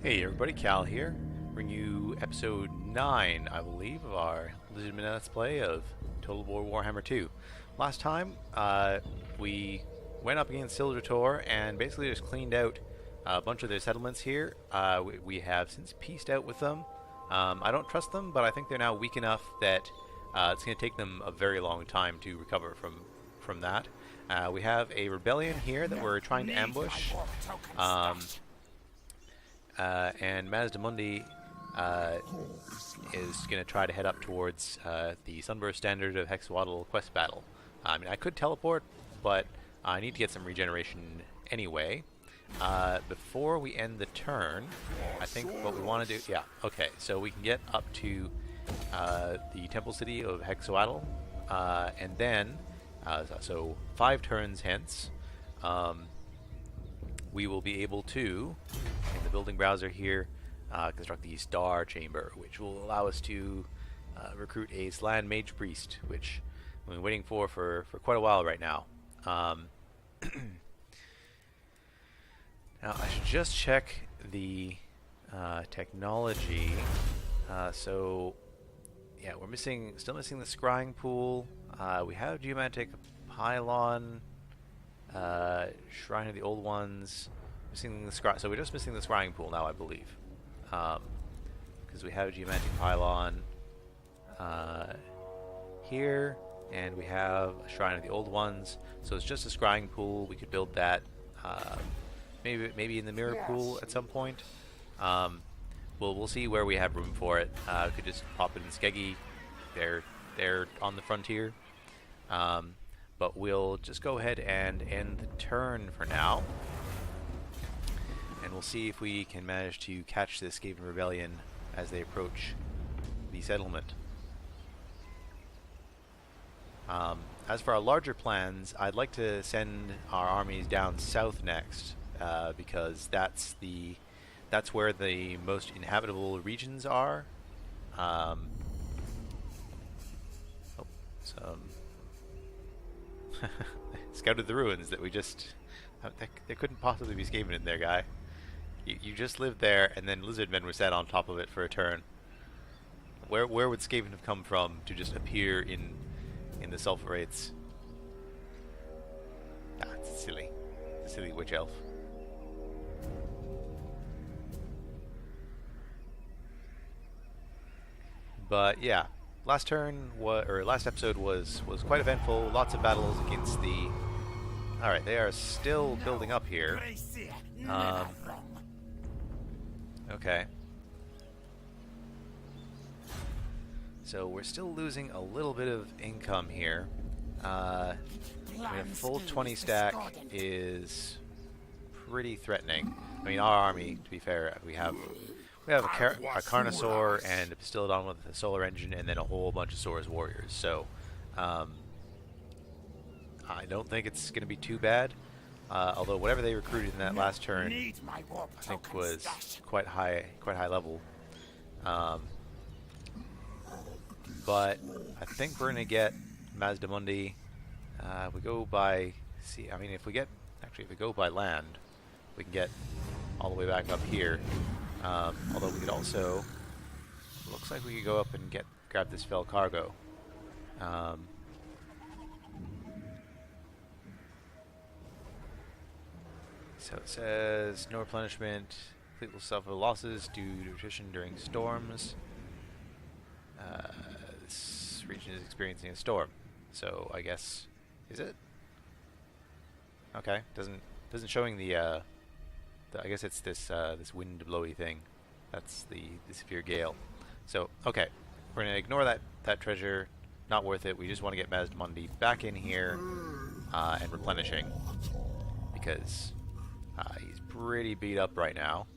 Hey everybody, Cal here, bringing you episode 9, I believe, of our Lizardmen Let's Play of Total War Warhammer 2. Last time, we went up against Sildrator and basically just cleaned out a bunch of their settlements here. We have since peaced out with them. I don't trust them, but I think they're now weak enough that it's going to take them a very long time to recover from that. We have a rebellion here that we're trying to ambush. And Mazdamundi is going to try to head up towards the Sunburst Standard of Hexawaddle quest battle. I mean, I could teleport, but I need to get some regeneration anyway. Before we end the turn, I think what we want to do... Yeah, okay, so we can get up to the Temple City of Hexawaddle, and then, so 5 turns hence, we will be able to, in the building browser here, construct the Star Chamber, which will allow us to recruit a Slan Mage Priest, which we've been waiting for quite a while right now. Now, I should just check the technology. So, yeah, we're still missing the Scrying Pool. We have Geomantic Pylon. Shrine of the Old Ones, missing the so we're just missing the Scrying Pool now, I believe, because we have a Geomantic Pylon here, and we have a Shrine of the Old Ones, so it's just a Scrying Pool. We could build that maybe in the Mirror Pool at some point. We'll see where we have room for it. We could just pop it in Skeggy. They're on the frontier. But we'll just go ahead and end the turn for now. And we'll see if we can manage to catch this Skaven Rebellion as they approach the settlement. As for our larger plans, I'd like to send our armies down south next, because that's where the most inhabitable regions are. Scouted the ruins that we just... there couldn't possibly be Skaven in there, guy. You just lived there, and then Lizardmen were set on top of it for a turn. Where would Skaven have come from to just appear in the sulfurates? Ah, it's silly. It's a silly witch elf. But yeah. Last episode was quite eventful. Lots of battles against the... Alright, they are still building up here. Okay. So we're still losing a little bit of income here. I mean, a full 20 stack is pretty threatening. I mean, our army, to be fair, we have a Carnosaur and a Pistolodon with a solar engine, and then a whole bunch of Saurus warriors. So, I don't think it's going to be too bad. Although whatever they recruited in that last turn, I think was quite high level. But I think we're going to get Mazdamundi. We go by if we go by land, we can get all the way back up here. Although we could also, looks like we could go up and grab this fell cargo. So it says no replenishment. Fleet will suffer losses due to attrition during storms. This region is experiencing a storm. So I guess, is it? Okay, doesn't showing the I guess it's this wind blowy thing. That's the severe gale. So okay, we're gonna ignore that treasure. Not worth it. We just want to get Mazdamundi back in here and replenishing, because he's pretty beat up right now.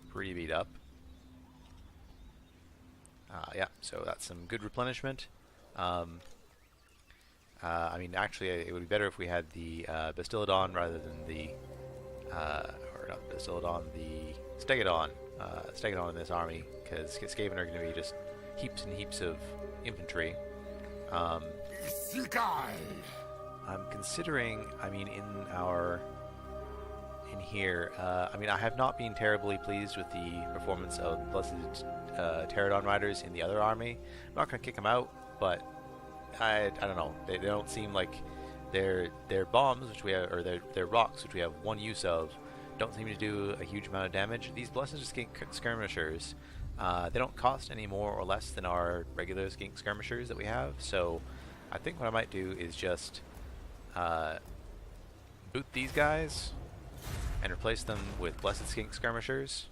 Pretty beat up. Yeah, so that's some good replenishment. I mean, actually, it would be better if we had the Bastillodon rather than the or not Bastillodon, the Stegodon. Stegodon in this army, because Skaven are going to be just heaps and heaps of infantry. I'm considering, I mean, in here. I mean, I have not been terribly pleased with the performance of Blessed Pterodon Riders in the other army. I'm not going to kick them out, but I don't know. They don't seem like their bombs, which we have, or their rocks, which we have one use of, don't seem to do a huge amount of damage. These Blessed Skirmishers, they don't cost any more or less than our regular Skink Skirmishers that we have, so I think what I might do is just boot these guys and replace them with Blessed Skink Skirmishers,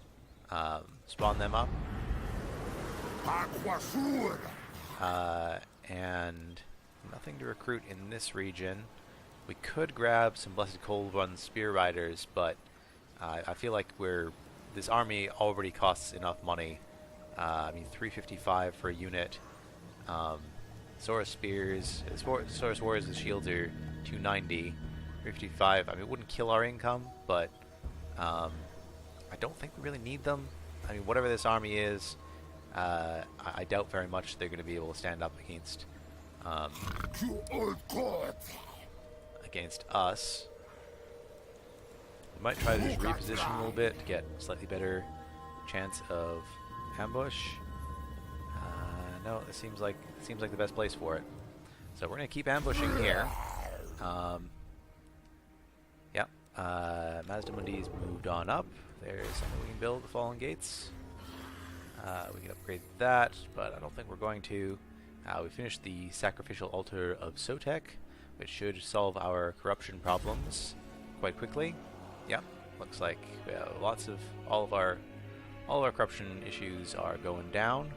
spawn them up, and nothing to recruit in this region. We could grab some Blessed Cold Run Spear Riders, but I feel like this army already costs enough money. I mean, 355 for a unit. Saurus Spears, Saurus Warriors' shields are 290. 355, I mean, it wouldn't kill our income, but I don't think we really need them. I mean, whatever this army is, I doubt very much they're going to be able to stand up against us. We might try to just reposition a little bit to get a slightly better chance of ambush. No, it seems like the best place for it. So we're going to keep ambushing here. Yep. Mazda Mundi's moved on up. There's something we can build, the Fallen Gates. We can upgrade that, but I don't think we're going to. We finished the Sacrificial Altar of Sotek, which should solve our corruption problems quite quickly. Yep, looks like we have all of our corruption issues are going down.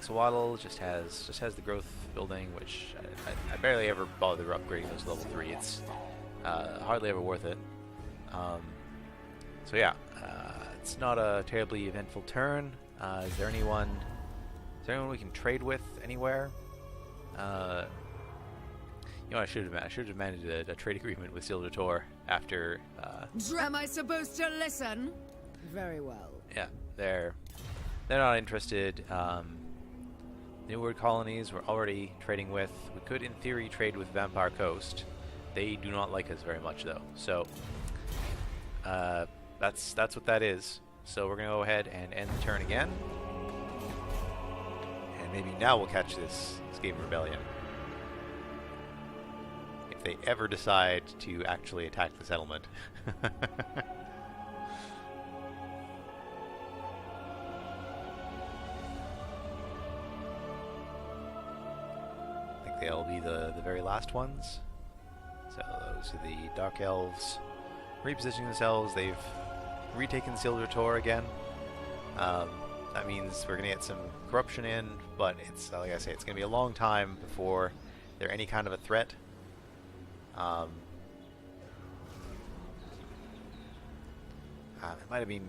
Exowaddle just has the growth building, which I barely ever bother upgrading those to level 3. It's hardly ever worth it. So yeah, it's not a terribly eventful turn. Is there anyone we can trade with anywhere? You know, I should have managed a trade agreement with Silvertor after. Am I supposed to listen? Very well. Yeah, they're not interested. New World colonies we're already trading with. We could, in theory, trade with Vampire Coast. They do not like us very much, though. So that's what that is. So we're gonna go ahead and end the turn again, and maybe now we'll catch this Skaven Rebellion if they ever decide to actually attack the settlement. They'll be the very last ones. So those are the Dark Elves repositioning themselves. They've retaken Silvertor again. That means we're going to get some corruption in, but it's like I say, it's going to be a long time before they're any kind of a threat. It might have been.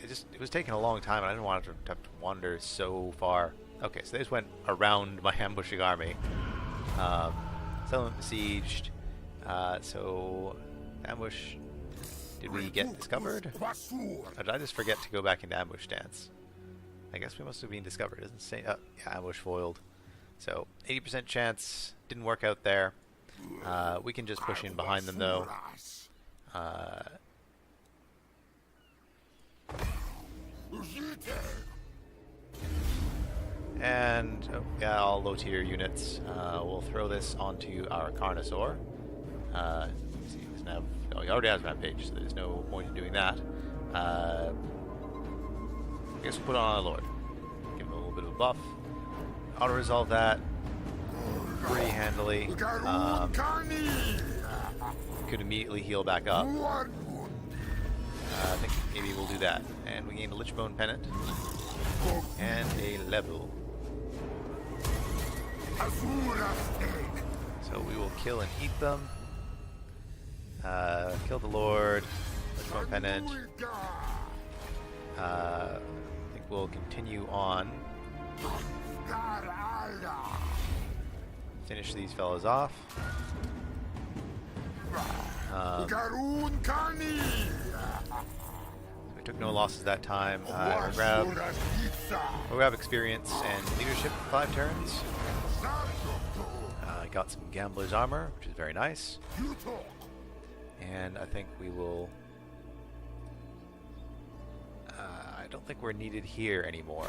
It was taking a long time, and I didn't want to have to wander so far. Okay, so they just went around my ambushing army. Settlement besieged. So, ambush. Did we get discovered? Or did I just forget to go back into ambush stance? I guess we must have been discovered. It doesn't say. Oh, yeah, ambush foiled. So, 80% chance. Didn't work out there. We can just push in behind them, though. And yeah, all low tier units. We'll throw this onto our Carnosaur. Let's see, he doesn't have. Oh, he already has Rampage, so there's no point in doing that. I guess we'll put on our Lord. Give him a little bit of a buff. Auto resolve that pretty handily. Could immediately heal back up. I think maybe we'll do that. And we gain a Lichbone Pennant and a level. So we will kill and eat them. Kill the Lord. Lichbone Pennant. I think we'll continue on. Finish these fellas off. We took no losses that time. We'll grab experience and leadership for 5 turns. Got some Gambler's Armor, which is very nice. And I think we will... I don't think we're needed here anymore.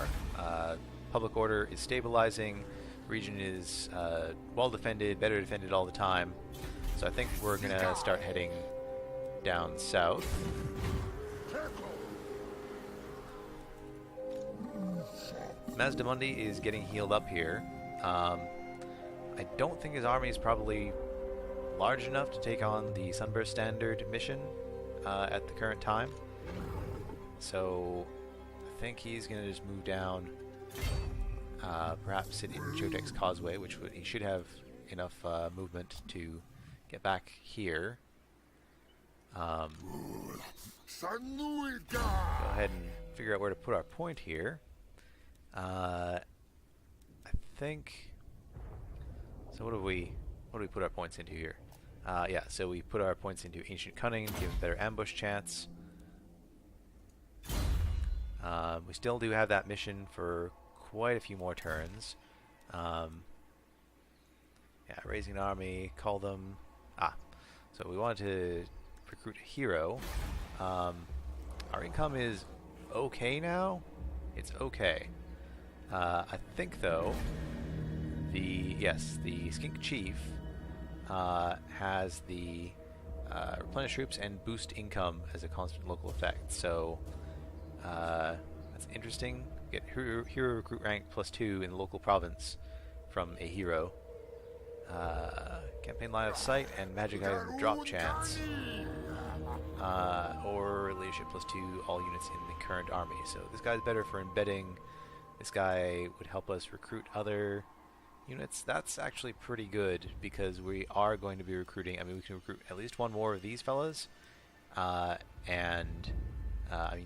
Public order is stabilizing. Region is well defended, better defended all the time. So I think we're going to start heading down south. Mazdamundi is getting healed up here. I don't think his army is probably large enough to take on the Sunburst Standard mission at the current time. So I think he's going to just move down, perhaps sit in Jodek's Causeway, which he should have enough movement to get back here. Go ahead and figure out where to put our point here. I think... So what do we put our points into here? Yeah, so we put our points into Ancient Cunning, give him better ambush chance. We still do have that mission for quite a few more turns. Yeah, raising an army, call them... so we wanted to recruit a hero. Our income is okay now. It's okay. I think, though, the Skink Chief has the replenish troops and boost income as a constant local effect. So that's interesting. Get hero recruit rank +2 in the local province from a hero. Campaign line of sight and magic item drop chance. Or leadership +2 all units in the current army. So this guy's better for embedding. This guy would help us recruit other units. That's actually pretty good because we are going to be recruiting. I mean, we can recruit at least one more of these fellas. I mean,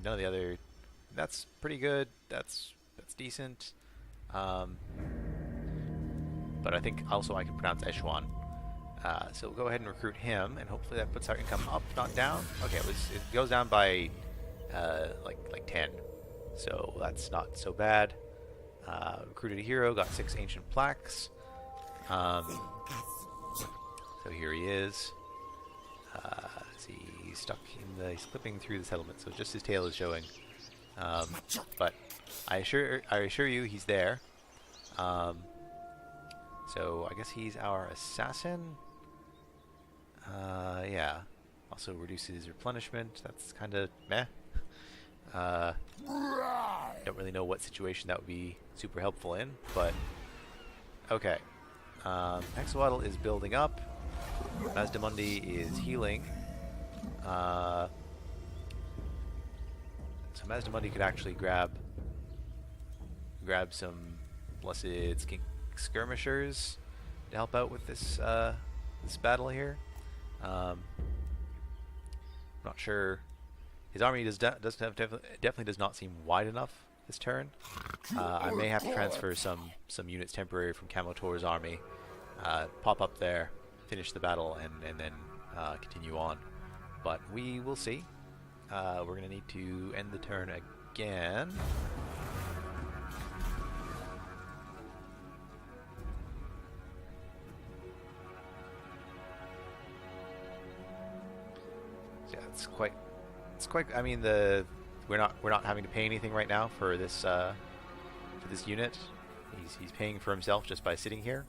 none of the other... That's pretty good. That's decent. But I think also I can pronounce Eshwan. So we'll go ahead and recruit him, and hopefully that puts our income up, not down. Okay, it goes down by like 10. So that's not so bad. Recruited a hero, got 6 ancient plaques. So here he is. He's stuck in he's clipping through the settlement, so just his tail is showing. But I assure you, he's there. So I guess he's our assassin. Yeah. Also reduces replenishment. That's kind of meh. Don't really know what situation that would be super helpful in, but okay. Hexawaddle is building up. Mazdamundi is healing. So Mazdamundi could actually grab some blessed skink skirmishers to help out with this this battle here. Not sure. His army definitely does not seem wide enough this turn. I may have to transfer some units temporary from Camotor's army, pop up there, finish the battle, and then continue on. But we will see. We're going to need to end the turn again. So yeah, it's quite. I mean, we're not having to pay anything right now for this unit. He's paying for himself just by sitting here.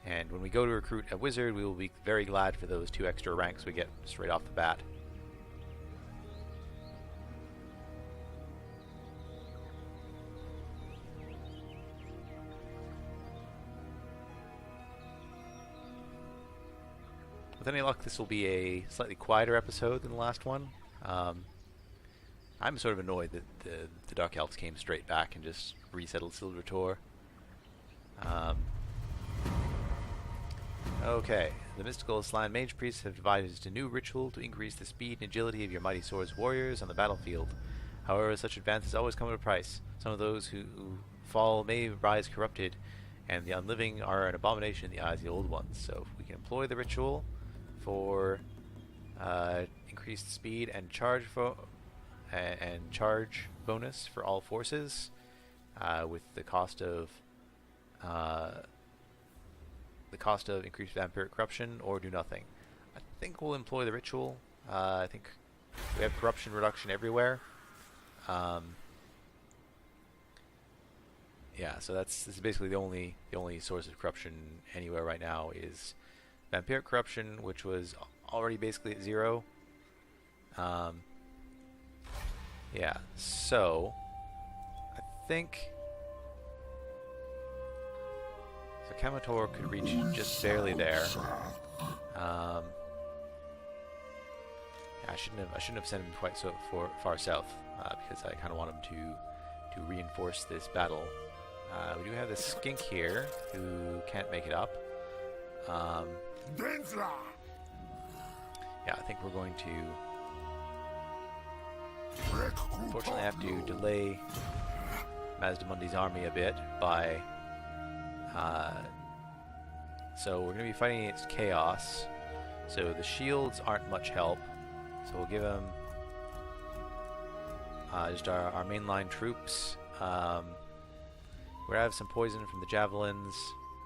And when we go to recruit a wizard, we will be very glad for those 2 extra ranks we get straight off the bat. With any luck, this will be a slightly quieter episode than the last one. I'm sort of annoyed that the Dark Elves came straight back and just resettled Silver Tor. Okay, the mystical Slan Mage Priests have devised a new ritual to increase the speed and agility of your Mighty Swords warriors on the battlefield. However, such advances always come at a price. Some of those who fall may rise corrupted, and the unliving are an abomination in the eyes of the old ones. So if we can employ the ritual for increased speed and charge bonus for all forces, with the cost of the cost of increased vampiric corruption or do nothing. I think we'll employ the ritual. I think we have corruption reduction everywhere. Yeah, so this is basically the only source of corruption anywhere right now is vampiric corruption, which was already basically at 0. Yeah, so I think Kamotor could reach just barely there. Yeah, I shouldn't have sent him quite so far south because I kind of want him to reinforce this battle. We do have this skink here who can't make it up. Yeah, I think we're going to unfortunately have to delay Mazdamundi's army a bit by so we're going to be fighting against chaos, so the shields aren't much help, so we'll give him just our mainline troops. We're going to have some poison from the javelins,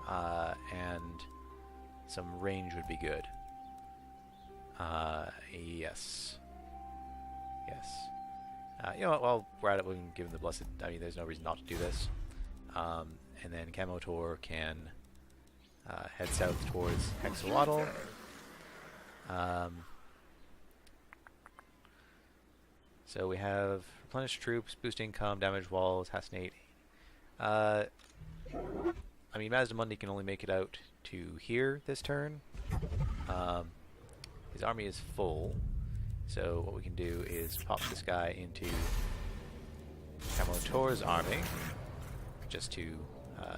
and some range would be good. Yes. You know what, while we're at it, we can give him the blessed... I mean, there's no reason not to do this. And then Kamotor can head south towards Hexawatl. So we have replenish troops, boost income, damage walls, hastenate. I mean, Mazdamundi can only make it out to here this turn. His army is full, so what we can do is pop this guy into Kamotor's army, just to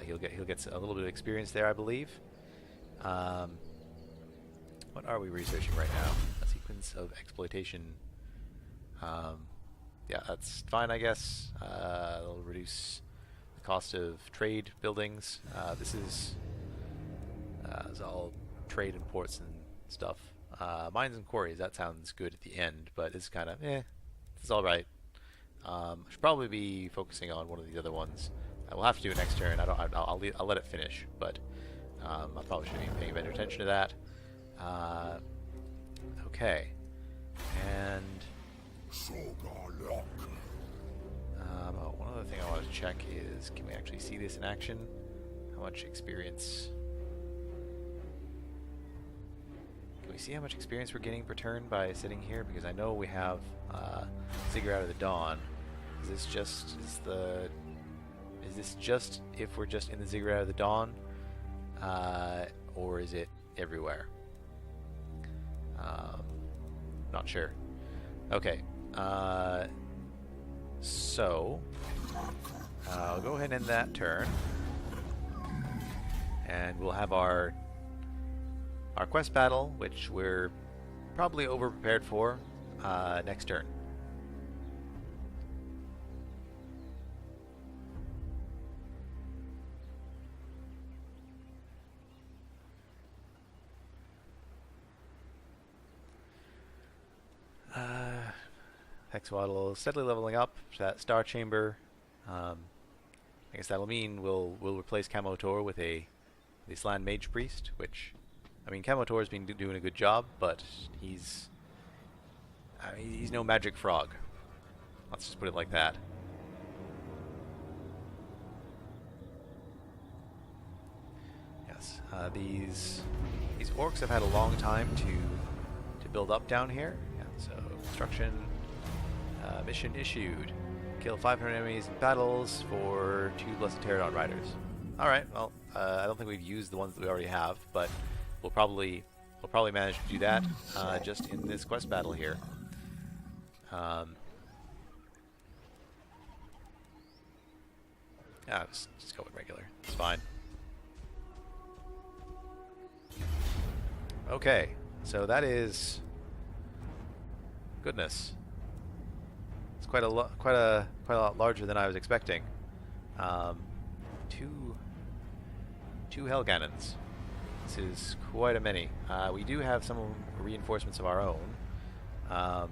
he'll get a little bit of experience there, I believe. What are we researching right now? A sequence of exploitation. Yeah, that's fine, I guess. It'll reduce the cost of trade buildings. This is all trade and ports and stuff. Mines and quarries, that sounds good at the end, but it's kind of, it's alright. I should probably be focusing on one of these other ones. We'll have to do it next turn. I'll let it finish, but I probably should be paying better attention to that. Okay. And one other thing I want to check is, can we actually see this in action? How much experience... Can we see how much experience we're getting per turn by sitting here? Because I know we have Ziggurat of the Dawn. Is this just if we're just in the Ziggurat of the Dawn, or is it everywhere? Not sure. Okay. So I'll go ahead and end that turn, and we'll have our quest battle, which we're probably over prepared for, next turn. Hexawatl steadily leveling up to that Star Chamber. I guess that'll mean we'll replace Kamotor with this Land Mage Priest, which, I mean, Kamotor's been doing a good job, but he's no magic frog. Let's just put it like that. Yes, these orcs have had a long time to build up down here. Yeah, so construction. Mission issued. Kill 500 enemies in battles for 2 Blessed Pterodon Riders. Alright, well, I don't think we've used the ones that we already have, but we'll probably manage to do that just in this quest battle here. Just go with regular. It's fine. Okay, so that is... Goodness. It's quite a lot larger than I was expecting. Two Hell Cannons. This is quite a many. We do have some reinforcements of our own, so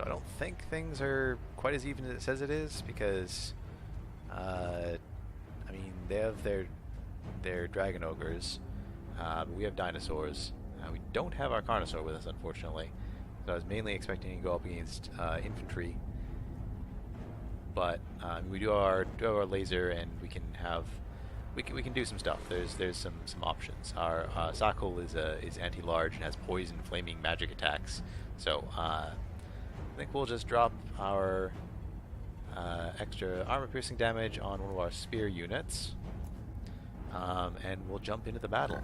I don't think things are quite as even as it says it is, because I mean, they have their Dragon Ogres. But we have dinosaurs. We don't have our Carnosaur with us, unfortunately. So I was mainly expecting to go up against infantry. But we do have our laser, and we can do some stuff. There's some options. Our Sakul is anti-large and has poison, flaming, magic attacks. So I think we'll just drop our extra armor-piercing damage on one of our spear units, and we'll jump into the battle.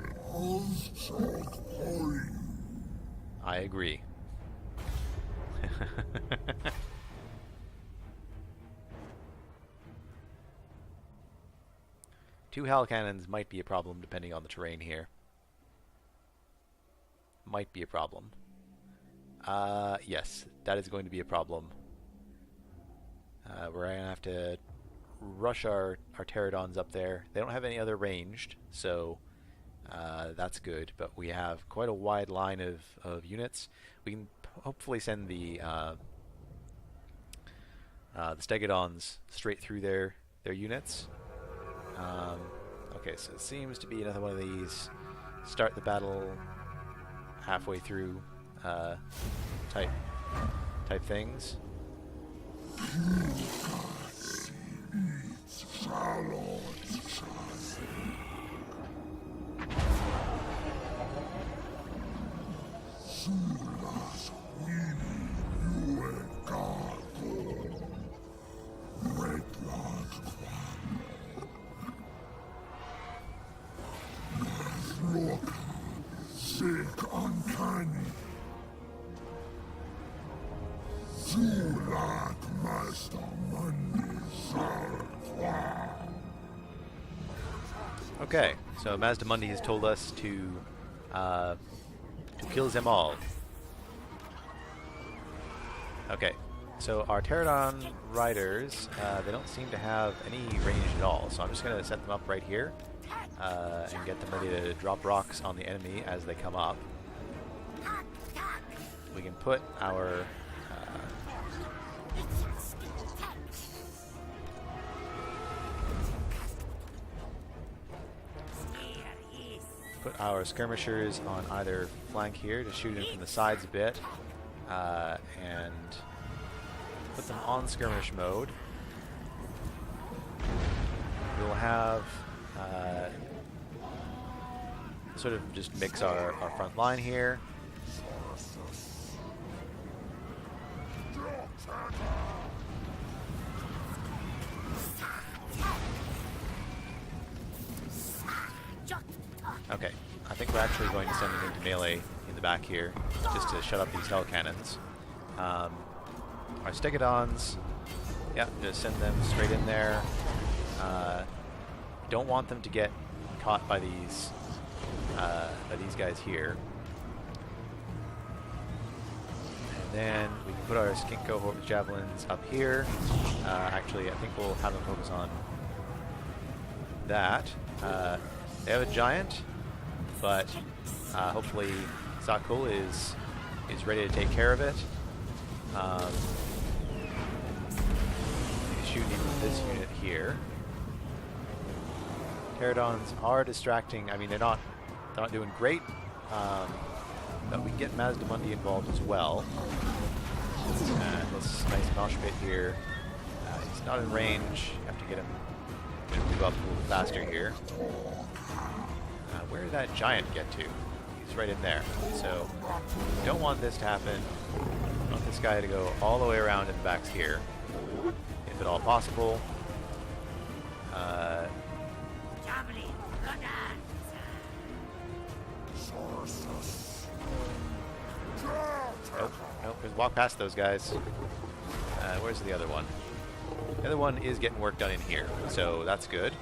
I agree. Two Hell Cannons might be a problem depending on the terrain here. Might be a problem. Yes, that is going to be a problem. We're going to have to rush our pterodons up there. They don't have any other ranged, so that's good. But we have quite a wide line of units. We can hopefully send the stegodons straight through their units. Okay, so it seems to be another one of these start the battle halfway through type things. Okay, so Mazdamundi has told us to kill them all. Okay, so our pterodon riders, they don't seem to have any range at all, so I'm just going to set them up right here and get them ready to drop rocks on the enemy as they come up. We can put our skirmishers on either flank here to shoot in from the sides a bit, and put them on skirmish mode. We'll have sort of just mix our front line here. Okay, I think we're actually going to send them into melee in the back here, just to shut up these hell cannons. Our stegodons, yeah, just send them straight in there. Don't want them to get caught by these guys here. And then we can put our skink cohort with javelins up here. Actually, I think we'll have them focus on that. They have a giant, but hopefully Sakul is ready to take care of it. Shooting even this unit here. Pterodons are distracting. I mean, they're not doing great, but we can get Mazdamundi involved as well. And this nice mosh pit here. He's not in range. You have to get him to move up a little faster here. Where did that giant get to? He's right in there. So, don't want this to happen. I want this guy to go all the way around in the backs here, if at all possible. Nope, just walk past those guys. Where's the other one? The other one is getting work done in here, so that's good.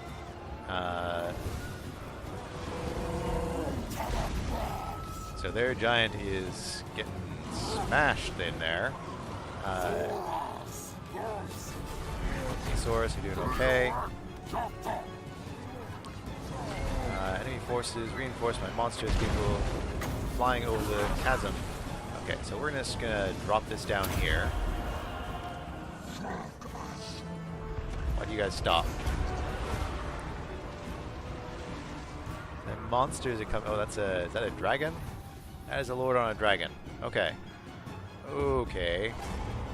So their giant is getting smashed in there. Saurus are doing okay. Enemy forces reinforced by monstrous people flying over the chasm. Okay, so we're just gonna drop this down here. Why do you guys stop? There monsters that come... Oh, that's a... Is that a dragon? That is a lord on a dragon. Okay. Okay.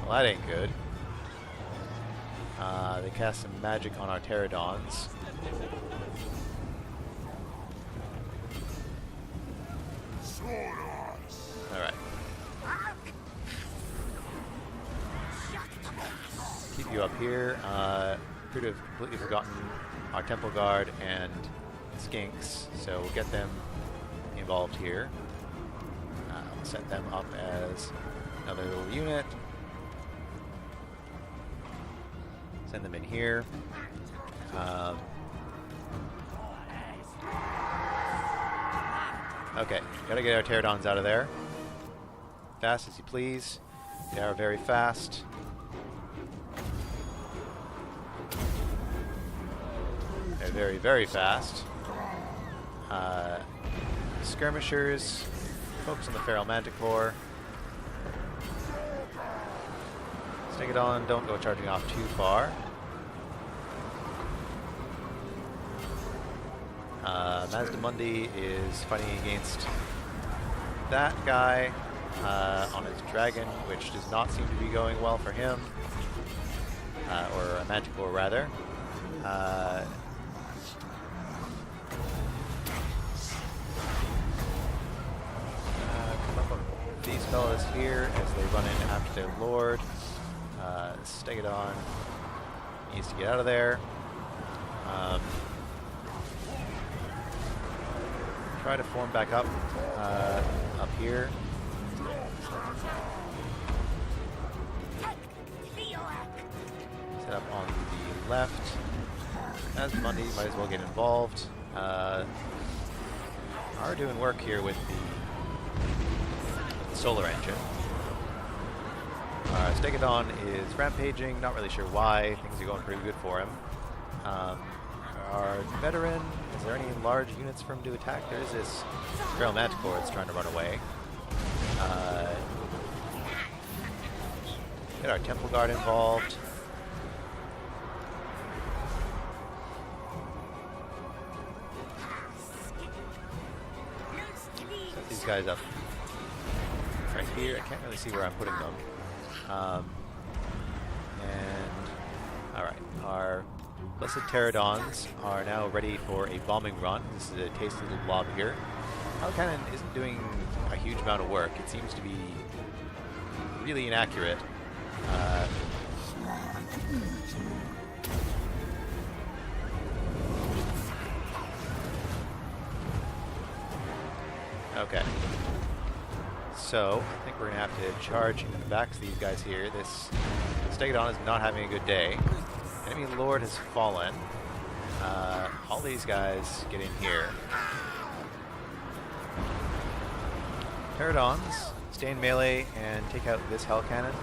Well, that ain't good. They cast some magic on our pterodons. Alright. Keep you up here. Could have completely forgotten our temple guard and skinks, so we'll get them involved here. Set them up as another little unit. Send them in here. Okay, gotta get our pterodons out of there. Fast as you please. They are very fast. They're very, very fast. Skirmishers. Focus on the feral manticore. Stick it on, don't go charging off too far. Mazdamundi is fighting against that guy on his dragon, which does not seem to be going well for him. Or a manticore, rather. Come up on these fellas here as they run in after their lord. Stegodon needs to get out of there. Try to form back up here. Set up on the left. As Monday, might as well get involved. Are doing work here with the solar engine. Stegodon is rampaging, not really sure why. Things are going pretty good for him. Our veteran, is there any large units for him to attack? There is this feral manticore that's trying to run away. Get our temple guard involved. Set these guys up right here. I can't really see where I'm putting them. Alright, our blessed pterodons are now ready for a bombing run. This is a tasty little blob here. Hellcannon isn't doing a huge amount of work. It seems to be really inaccurate. Okay. So, I think we're going to have to charge into the backs of these guys here. This Stegodon is not having a good day. Enemy Lord has fallen. All these guys get in here. Pterodons stay in melee and take out this Hellcannon.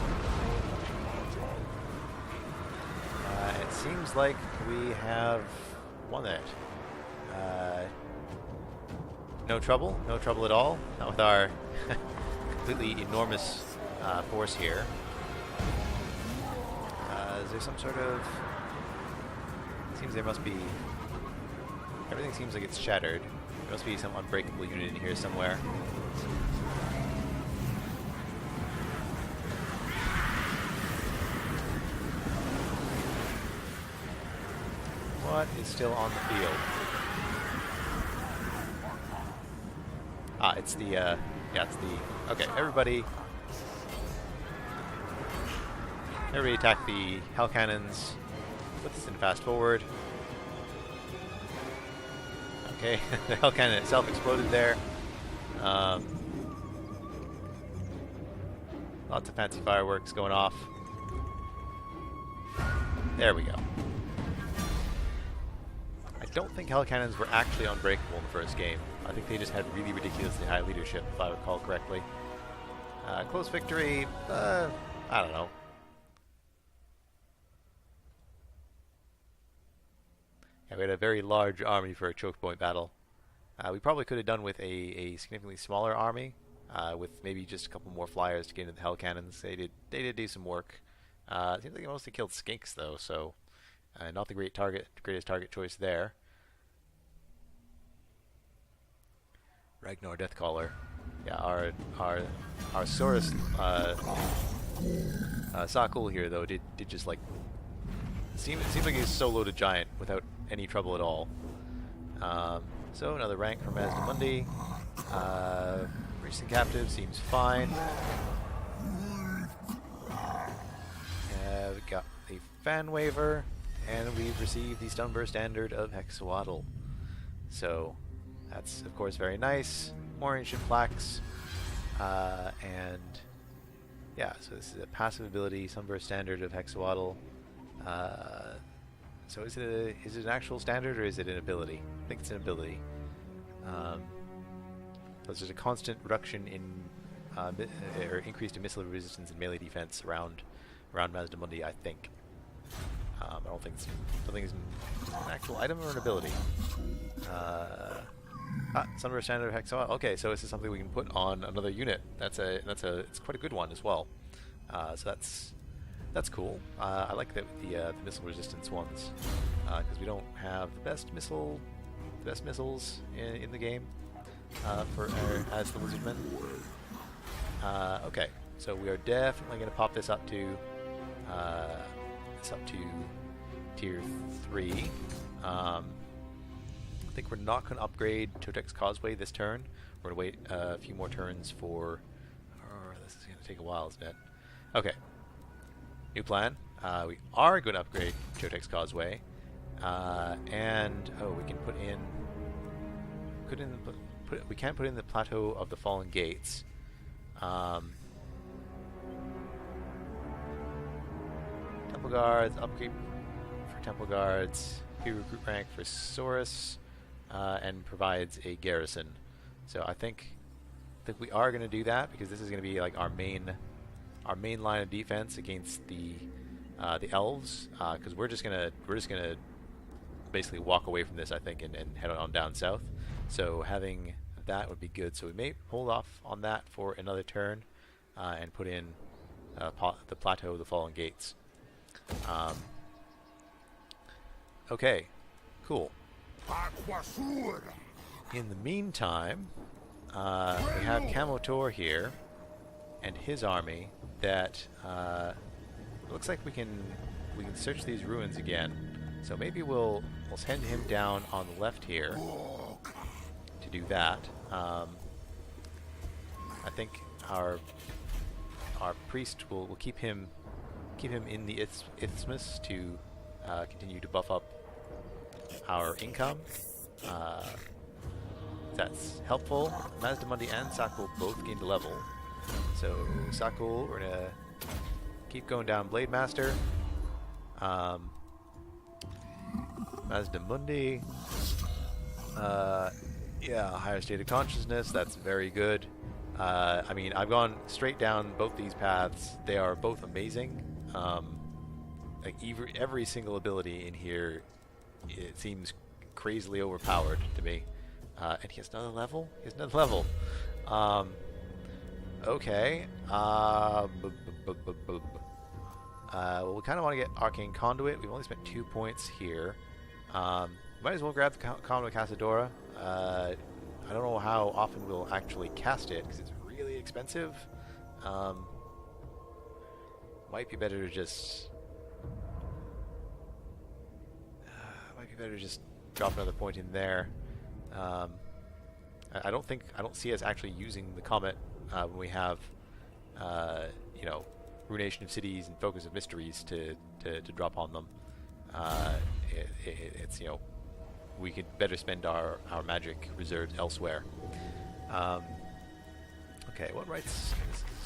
It seems like we have won it. No trouble at all. Not with our completely enormous force here. Is there some sort of... Seems there must be... Everything seems like it's shattered. There must be some unbreakable unit in here somewhere. What is still on the field? It's the, yeah, it's the... Okay, everybody attack the Hellcannons. Put this in fast forward. Okay, the Hellcannon itself exploded there. Lots of fancy fireworks going off. There we go. I don't think Hellcannons were actually unbreakable in the first game. I think they just had really ridiculously high leadership, if I recall correctly. Close victory, I don't know. Yeah, we had a very large army for a choke point battle. We probably could have done with a significantly smaller army, with maybe just a couple more flyers to get into the Hellcannons. They did do some work. It seems like they mostly killed skinks though, so not the greatest target choice there. Ragnar Deathcaller. Yeah, our Saurus Sakul here though did just like it seems like he's soloed a giant without any trouble at all. So another rank from Asdamundi. Recent captive seems fine. We got the fan waiver, and we've received the Stunburst Standard of Hexawaddle. So that's of course very nice. More ancient plaques, and yeah. So this is a passive ability, Sunburst Standard of Hexawaddle. So is it an actual standard or is it an ability? I think it's an ability. There's just a constant reduction in or increase to missile resistance and melee defense around Mazdamundi, I think. I don't think it's an actual item or an ability. Sunburst Standard of Hexawaddle. Okay, so this is something we can put on another unit. It's quite a good one as well. So that's cool. I like the missile resistance ones because we don't have the best missiles in the game as the Lizardmen. Okay, so we are definitely going to pop this up to tier 3. I think we're not going to upgrade Totek's Causeway this turn. We're going to wait a few more turns for. This is going to take a while, isn't it? Okay. New plan. We are going to upgrade Jotek's Causeway, and we can we can't put in the Plateau of the Fallen Gates. Temple Guards, upgrade for Temple Guards, free recruit rank for Saurus, and provides a garrison. So I think we are going to do that because this is going to be like our main line of defense against the elves, because we're just gonna basically walk away from this, I think, and head on down south. So having that would be good. So we may hold off on that for another turn and put in the Plateau of the Fallen Gates. Okay, cool. In the meantime, we have Camotor here and his army that looks like we can search these ruins again. So maybe we'll send him down on the left here to do that. I think our priest will keep him in the isthmus to continue to buff up our income. That's helpful. Mazdamundi and Sakul both gained a level. So Sakul, we're gonna keep going down Blade Master. Mazdamundi, yeah, higher state of consciousness. That's very good. I mean, I've gone straight down both these paths. They are both amazing. Like every single ability in here, it seems crazily overpowered to me. And he has another level. Okay. Well, we kind of want to get Arcane Conduit. We've only spent 2 points here. Might as well grab the Conduit Casadora. I don't know how often we'll actually cast it because it's really expensive. Might be better to just drop another point in there. I don't see us actually using the Comet when we have, Ruination of Cities and Focus of Mysteries to drop on them. It's we could better spend our magic reserves elsewhere. Okay, what rights?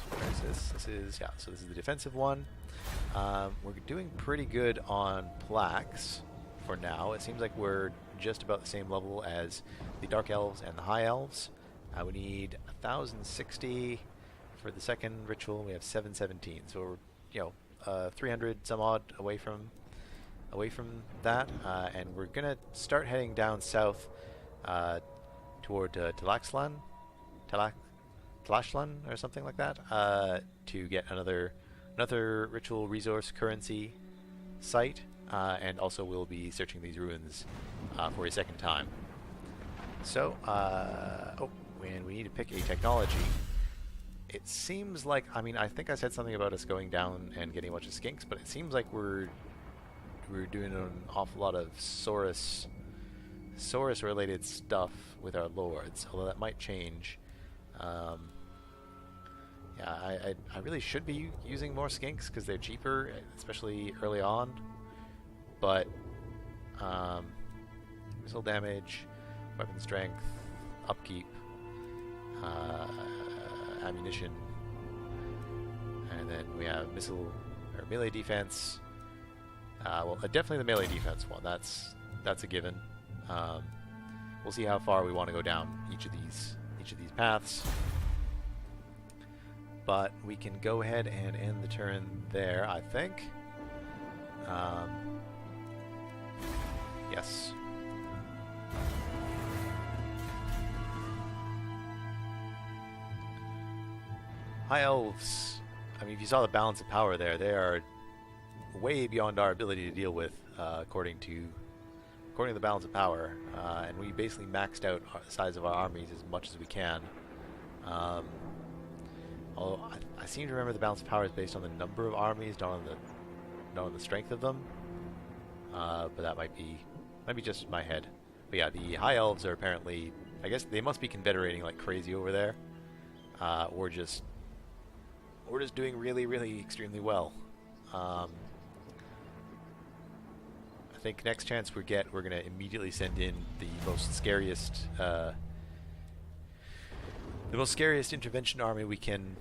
Where is this? So this is the defensive one. We're doing pretty good on plaques for now. It seems like we're just about the same level as the Dark Elves and the High Elves. We need 1,060 for the second ritual. We have 717, so we're 300 some odd away from that, and we're gonna start heading down south toward Tlaxlan or something like that, to get another ritual resource currency site, and also we'll be searching these ruins for a second time. So, when we need to pick a technology, it seems like, I mean, I think I said something about us going down and getting a bunch of skinks, but it seems like we're doing an awful lot of Saurus related stuff with our lords, although that might change. Yeah, I really should be using more skinks because they're cheaper, especially early on. But missile damage, weapon strength, upkeep, ammunition, and then we have missile or melee defense. Well, definitely the melee defense one. That's a given. We'll see how far we want to go down each of these paths. But we can go ahead and end the turn there, I think. Yes. High Elves. I mean, if you saw the balance of power there, they are way beyond our ability to deal with, according to the balance of power. And we basically maxed out the size of our armies as much as we can. Although I seem to remember the balance of power is based on the number of armies, not on the strength of them. But that might be just my head. But yeah, the High Elves are apparently, I guess they must be confederating like crazy over there. We're just doing really, really extremely well. I think next chance we get, we're gonna immediately send in the most scariest intervention army we can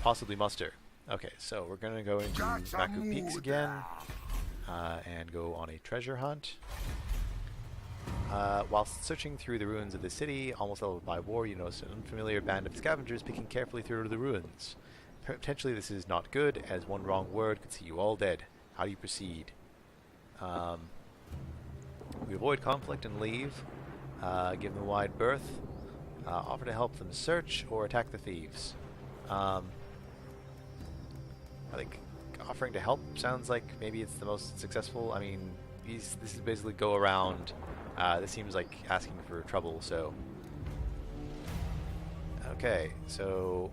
possibly muster. Okay, so we're gonna go into Maku Peaks again and go on a treasure hunt. Whilst searching through the ruins of the city, almost leveled by war, you notice an unfamiliar band of scavengers picking carefully through the ruins. Potentially this is not good, as one wrong word could see you all dead. How do you proceed? We avoid conflict and leave, give them a wide berth, offer to help them search, or attack the thieves. I think offering to help sounds like maybe it's the most successful. I mean, this is basically go around. This seems like asking for trouble, so... Okay, so...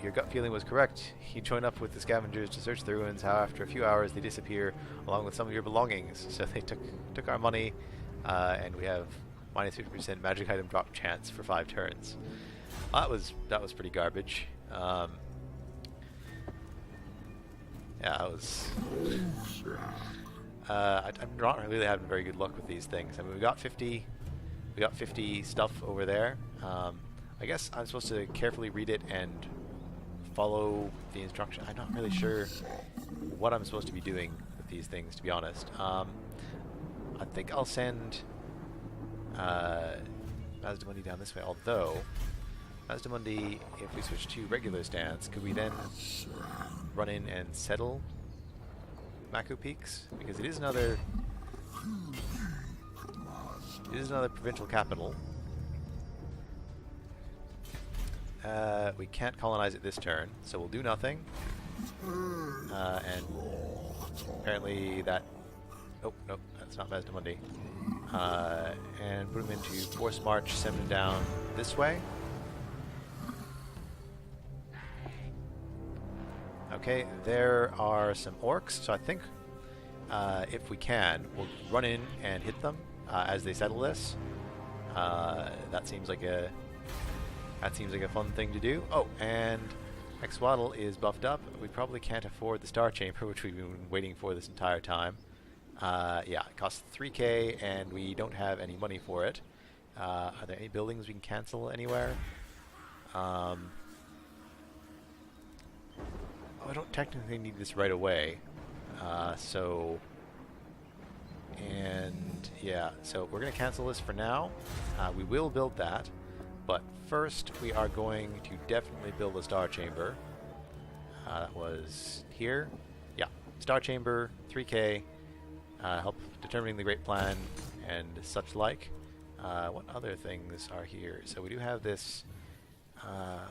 Your gut feeling was correct. You join up with the scavengers to search the ruins. How after a few hours they disappear along with some of your belongings. So they took our money, and we have minus 50% magic item drop chance for 5 turns. That was pretty garbage. Yeah, that was. I'm not really having very good luck with these things. I mean, we got 50 stuff over there. I guess I'm supposed to carefully read it and follow the instruction. I'm not really sure what I'm supposed to be doing with these things, to be honest. I think I'll send Mazdamundi down this way, although Mazdamundi, if we switch to regular stance, could we then run in and settle Maku Peaks? Because it is another provincial capital. We can't colonize it this turn, so we'll do nothing. And apparently that... Oh, nope, that's not Mazdamundi. And put him into Force March, send him down this way. Okay, there are some orcs, so I think if we can, we'll run in and hit them as they settle this. That seems like a fun thing to do. Oh, and Exwaddle is buffed up. We probably can't afford the Star Chamber, which we've been waiting for this entire time. Yeah, it costs 3k, and we don't have any money for it. Are there any buildings we can cancel anywhere? Oh, I don't technically need this right away. And yeah, so we're going to cancel this for now. We will build that. But first, we are going to definitely build a Star Chamber. That was here. Yeah, Star Chamber, 3k, help determining the Great Plan, and such like. What other things are here? So we do have this,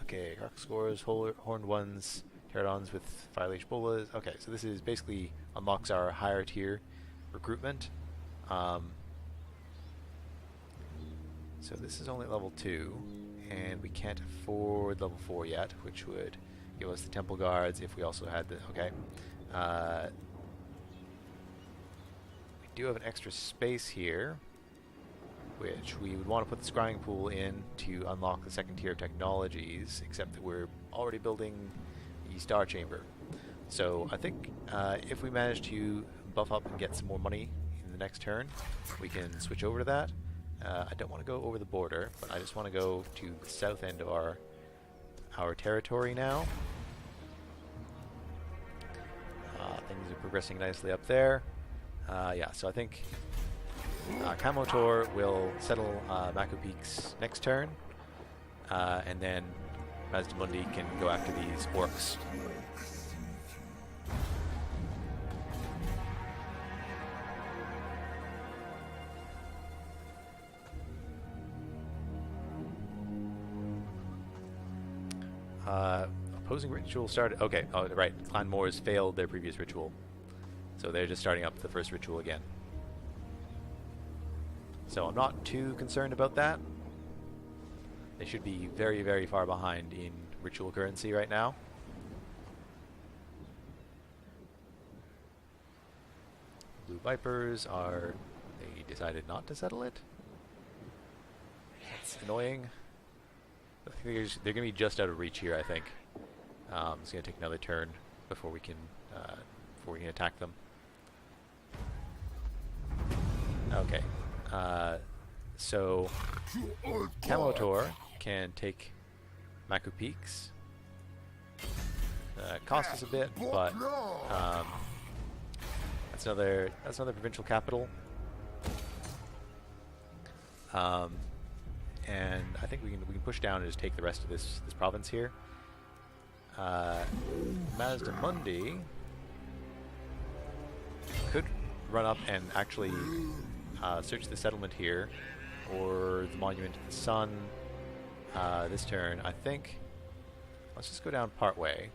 okay, Rock Scores, Horned Ones, Pterodons with Fire Leech Bolas. Okay, so this is basically unlocks our higher tier recruitment. So this is only level 2. and we can't afford level 4 yet, which would give us the temple guards if we also had the... Okay. We do have an extra space here, which we would want to put the scrying pool in to unlock the second tier of technologies, except that we're already building the Star Chamber. So I think if we manage to buff up and get some more money in the next turn, we can switch over to that. I don't want to go over the border, but I just want to go to the south end of our territory now. Things are progressing nicely up there. Yeah, so I think Kamotor will settle Mako Peaks next turn, and then Mazdamundi can go after these orcs. Opposing ritual started. Okay, oh, right. Clan Moors failed their previous ritual, so they're just starting up the first ritual again. So I'm not too concerned about that. They should be very, very far behind in ritual currency right now. Blue Vipers are... They decided not to settle it? That's annoying. I think they're going to be just out of reach here, I think. It's going to take another turn before we can attack them. Okay. So Kamotor can take Mako Peaks. Cost us a bit, but that's another provincial capital. And I think we can push down and just take the rest of this province here. Mazdamundi could run up and actually search the settlement here, or the Monument to the Sun this turn. I think let's just go down part way.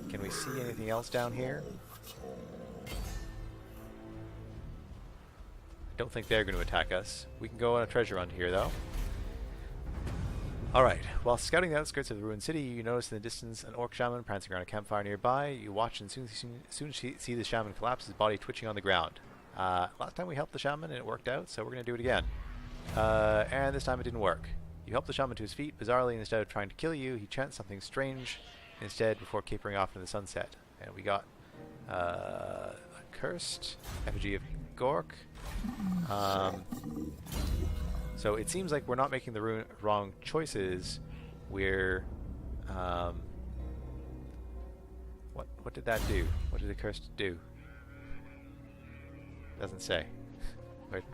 Can we see anything else down here? I don't think they're going to attack us. We can go on a treasure hunt here, though. Alright, while scouting the outskirts of the ruined city, you notice in the distance an orc shaman prancing around a campfire nearby. You watch and soon see the shaman collapse, his body twitching on the ground. Last time we helped the shaman and it worked out, so we're going to do it again. And this time it didn't work. You help the shaman to his feet. Bizarrely, instead of trying to kill you, he chants something strange instead before capering off into the sunset. And we got a cursed effigy of Gork. So it seems like we're not making the wrong choices. We're what did that do? What did the curse do? Doesn't say.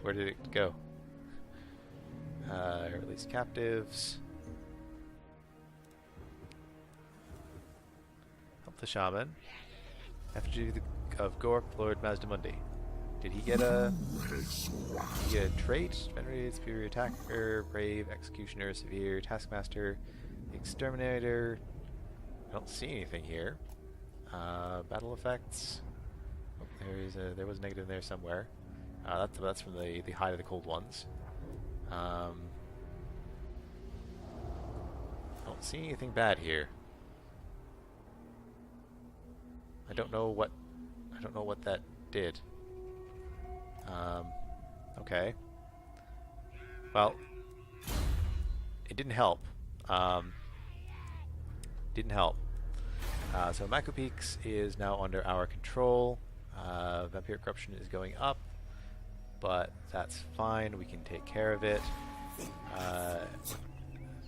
Where did it go? Release captives. Help the shaman. Effigy of Gork, Lord Mazdamundi. Did he get a trait? Venerated, Superior Attacker, Brave, Executioner, Severe, Taskmaster, Exterminator. I don't see anything here. Battle effects. Oh, there was a negative there somewhere. That's from the Hide of the Cold Ones. I don't see anything bad here. I don't know what that did. Okay. Well, it didn't help. So Mako Peaks is now under our control. Vampiric corruption is going up, but that's fine. We can take care of it.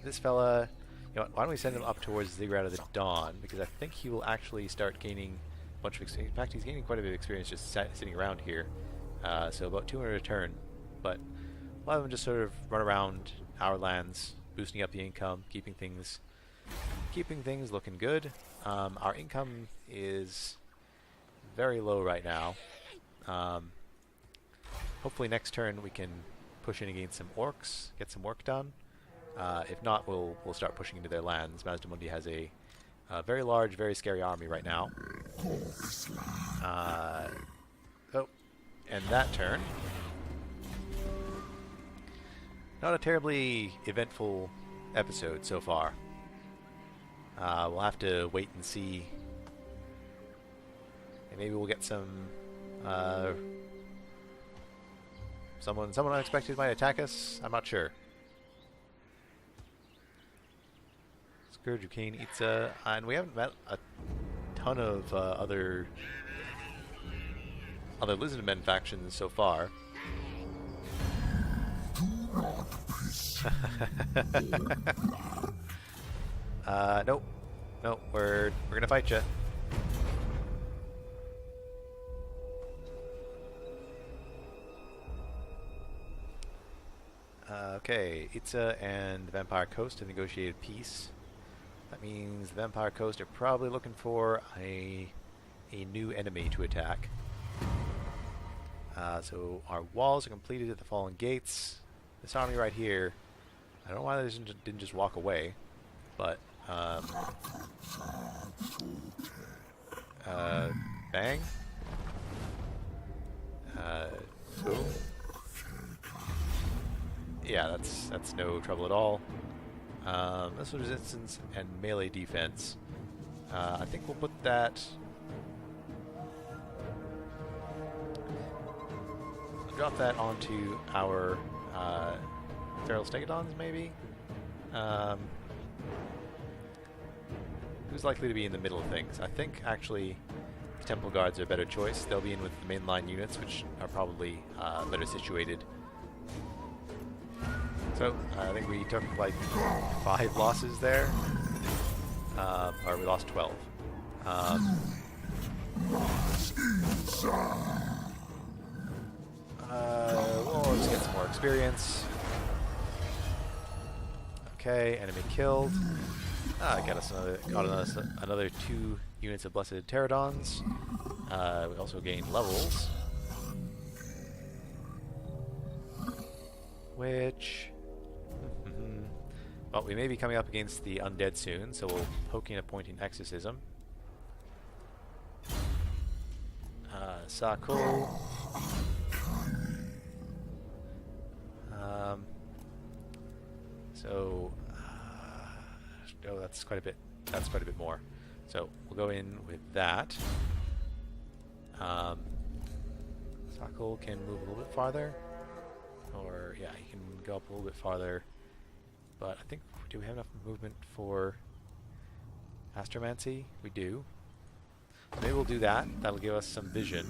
This fella, you know what, why don't we send him up towards Ziggurat of the Dawn, because I think he will actually start gaining a bunch of experience. In fact, he's gaining quite a bit of experience just sitting around here. So about 200 a turn, but we'll have him just sort of run around our lands, boosting up the income, keeping things looking good. Our income is very low right now. Hopefully next turn we can push in against some orcs, get some work done. If not, we'll start pushing into their lands. Mazdamundi has a very large, very scary army right now. And that turn, not a terribly eventful episode so far. We'll have to wait and see. And maybe we'll get some... someone unexpected might attack us. I'm not sure. Scourge of Cain eats and we haven't met a ton of other Lizardmen factions so far. Nope. Nope, we're gonna fight you. Okay, Itza and the Vampire Coast have negotiated peace. That means the Vampire Coast are probably looking for a new enemy to attack. So our walls are completed at the Fallen Gates. This army right here, I don't know why they didn't just walk away, but bang. Boom. Yeah, that's no trouble at all. Missile resistance and melee defense. I think we'll put that. Drop that onto our feral stegodons, maybe. Who's likely to be in the middle of things? I think actually the Temple Guards are a better choice. They'll be in with the mainline units, which are probably better situated. So I think we took like 5 losses there, or we lost 12. We'll just get some more experience. Okay, enemy killed. Got us another 2 units of Blessed Pterodons. We also gained levels, which. Well, we may be coming up against the undead soon, so we'll poking a point in exorcism. Sakul. Oh, that's quite a bit. That's quite a bit more. So we'll go in with that. Sakul can move a little bit farther, or yeah, he can go up a little bit farther. But I think, do we have enough movement for Astromancy? We do. Maybe we'll do that. That'll give us some vision.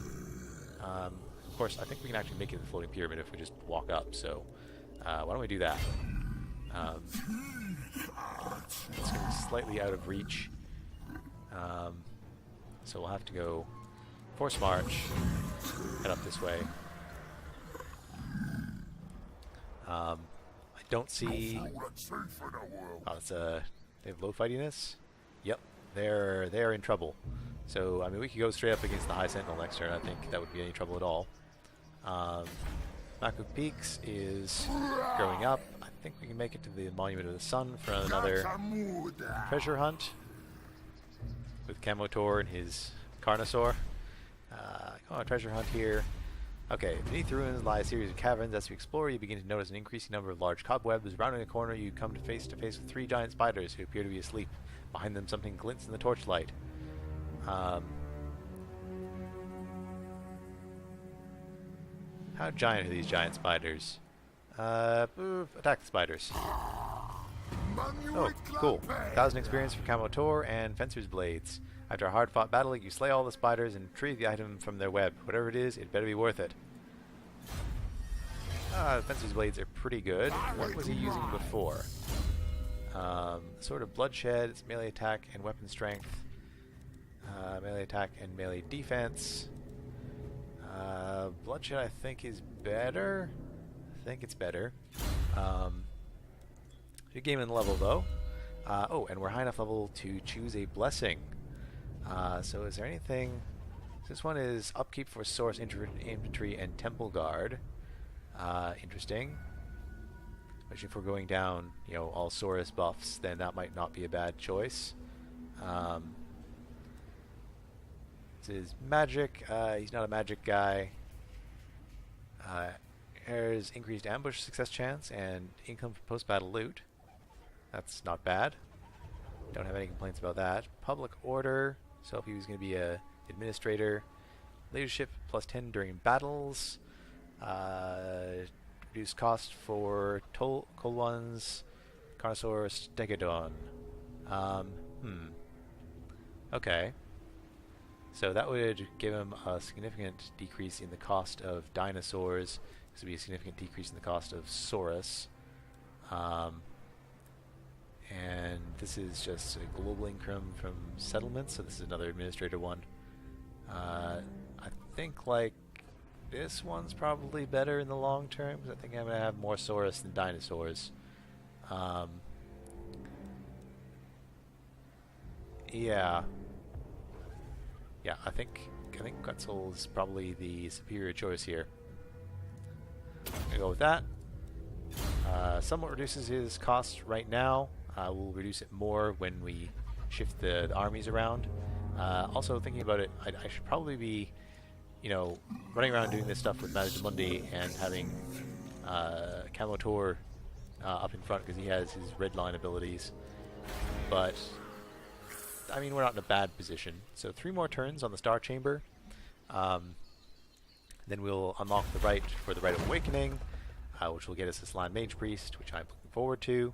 Of course, I think we can actually make it the floating pyramid if we just walk up, so why don't we do that? It's going to be slightly out of reach. So we'll have to go force march, head up this way. I don't see... Oh, it's they have low fightiness? Yep, they're in trouble. So, I mean, we could go straight up against the High Sentinel next turn. I think that would be any trouble at all. Makuk Peaks is growing up. I think we can make it to the Monument of the Sun for another treasure hunt with Camotor and his Carnosaur. Come on, treasure hunt here. Okay, beneath the ruins lie a series of caverns. As you explore, you begin to notice an increasing number of large cobwebs. Rounding a corner, you come to face with 3 giant spiders who appear to be asleep. Behind them, something glints in the torchlight. How giant are these giant spiders? Attack the spiders. Oh, cool. 1,000 experience for Camotor and Fencer's Blades. After a hard-fought battle, you slay all the spiders and retrieve the item from their web. Whatever it is, it better be worth it. Fencer's Blades are pretty good. What was he using before? Sword of Bloodshed, it's melee attack and weapon strength. Melee attack and melee defense. Bloodshed I think is better. I think it's better. Good game in the level though. Oh, and we're high enough level to choose a blessing. So is there anything... This one is upkeep for Source Infantry and Temple Guard. Interesting. Especially if we're going down, you know, all Saurus buffs, then that might not be a bad choice. This is magic. He's not a magic guy. There's increased ambush success chance and income from post-battle loot. That's not bad. Don't have any complaints about that. Public order. So if he was going to be a administrator, leadership plus 10 during battles. Reduced cost for Colwans, Carnosaurus, Stegodon. Okay. So that would give him a significant decrease in the cost of dinosaurs. This would be a significant decrease in the cost of Saurus. And this is just a global income from settlements, so this is another administrator one. I think like this one's probably better in the long term, because I think I'm going to have more Saurus than dinosaurs. Yeah. Yeah, I think Quetzal is probably the superior choice here. I'm going to go with that. Somewhat reduces his cost right now. We'll reduce it more when we shift the armies around. Also thinking about it, I should probably be, running around doing this stuff with Mazdamundi and having Camotor up in front because he has his red line abilities. But I mean, we're not in a bad position. So 3 more turns on the Star Chamber. Then we'll unlock the right for the Rite of Awakening, which will get us this Land Mage Priest, which I'm looking forward to.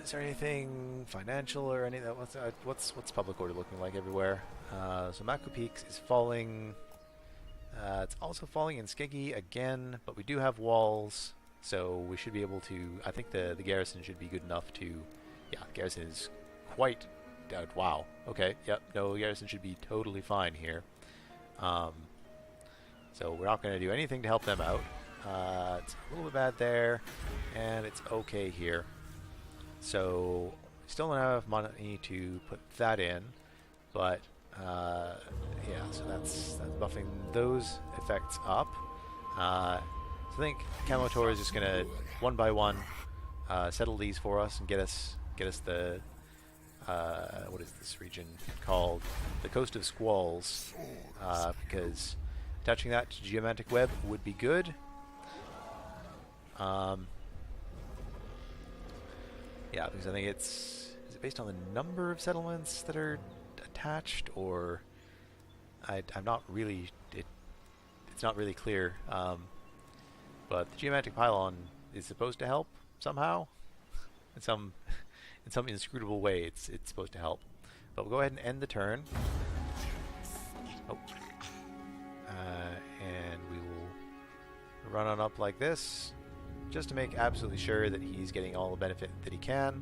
Is there anything financial or any that what's public order looking like everywhere? So Mako Peaks is falling. It's also falling in Skeggy again, but we do have walls, so we should be able to. I think the garrison should be good enough to. Yeah, the garrison is quite. Wow. Okay. Yep. No, the garrison should be totally fine here. So we're not going to do anything to help them out. It's a little bit bad there, and it's okay here. So still don't have money to put that in, but yeah. So that's buffing those effects up. So I think Camotor is just going to one by one settle these for us and get us the what is this region called? The Coast of Squalls, because attaching that to Geomantic Web would be good. Yeah, because I think is it based on the number of settlements that are attached, or I'm not really it's not really clear. But the Geomantic Pylon is supposed to help somehow, in some inscrutable way. It's supposed to help. But we'll go ahead and end the turn. Oh. And we will run on up like this, just to make absolutely sure that he's getting all the benefit that he can.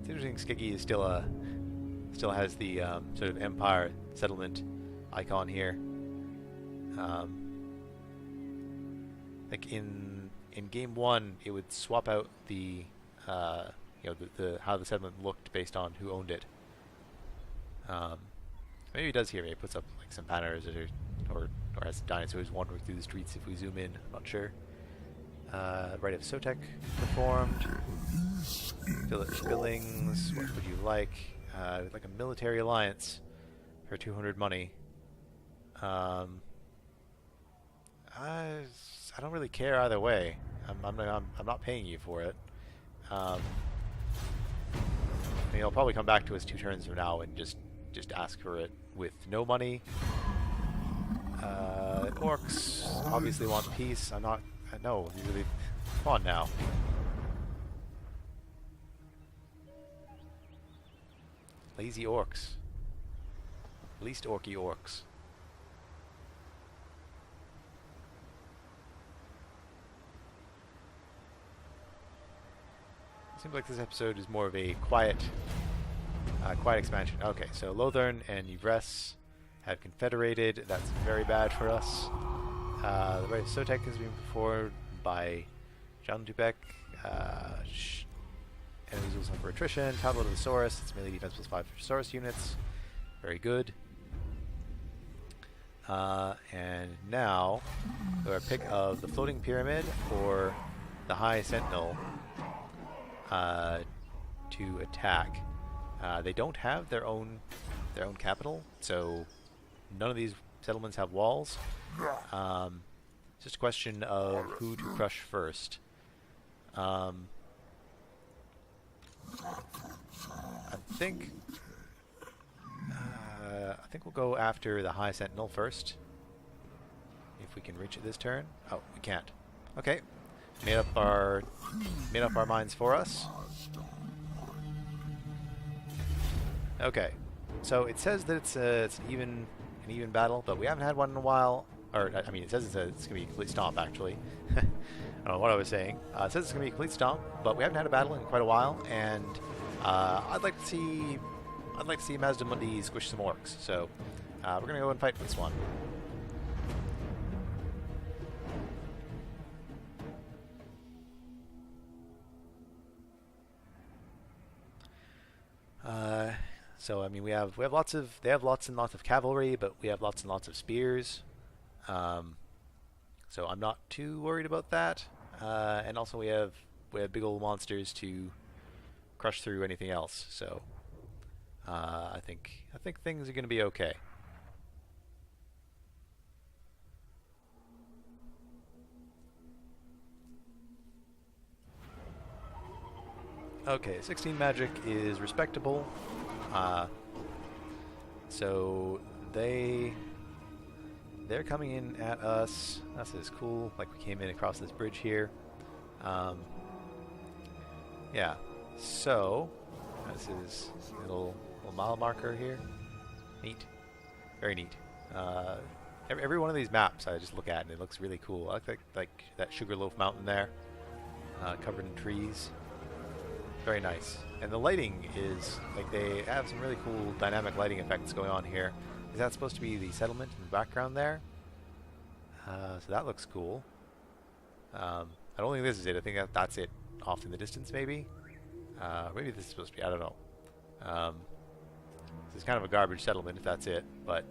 It's interesting, Skeggy is still has the sort of empire settlement icon here. Like in game 1, it would swap out the the how the settlement looked based on who owned it. Maybe it does here. Maybe it puts up like some banners or has some dinosaurs wandering through the streets if we zoom in. I'm not sure. Rite of Sotek performed. Village Billings. What would you like? Like a military alliance for 200 money. I don't really care either way. I'm not paying you for it. I mean, I'll probably come back to us 2 turns from now and just ask for it with no money. Orcs obviously want peace. I'm not. No, you really. Come on now. Lazy orcs. Least orky orcs. Seems like this episode is more of a quiet expansion. Okay, so Lothern and Yvresse have confederated. That's very bad for us. The Rite of Sotek has been performed by John Dubek. Enemies will suffer attrition. Tablet of the Saurus. It's melee defense +5 for Saurus units. Very good. And now, our pick of the Floating Pyramid or the High Sentinel to attack. They don't have their own their own capital, so none of these settlements have walls. It's just a question of who to crush first. I think we'll go after the High Sentinel first. If we can reach it this turn. Oh, we can't. Okay. Made up our mines for us. Okay. So it says that it's an even battle, but we haven't had one in a while. Or I mean, it says it's gonna be a complete stomp actually. I don't know what I was saying. It says it's gonna be a complete stomp, but we haven't had a battle in quite a while, and I'd like to see Mazda Mundi squish some orcs. So we're gonna go and fight for this one. So I mean, they have lots and lots of cavalry, but we have lots and lots of spears. So I'm not too worried about that. And also we have big old monsters to crush through anything else. So I think things are going to be okay. Okay, 16 magic is respectable. So they're coming in at us. This is cool. Like we came in across this bridge here. Yeah. So this is a little mile marker here. Neat. Very neat. Every one of these maps I just look at and it looks really cool. I like that Sugarloaf Mountain there, covered in trees. Very nice. And the lighting is, like, they have some really cool dynamic lighting effects going on here. Is that supposed to be the settlement in the background there? So that looks cool. I don't think this is it. I think that's it off in the distance, maybe. Maybe this is supposed to be. I don't know. This is kind of a garbage settlement if that's it. But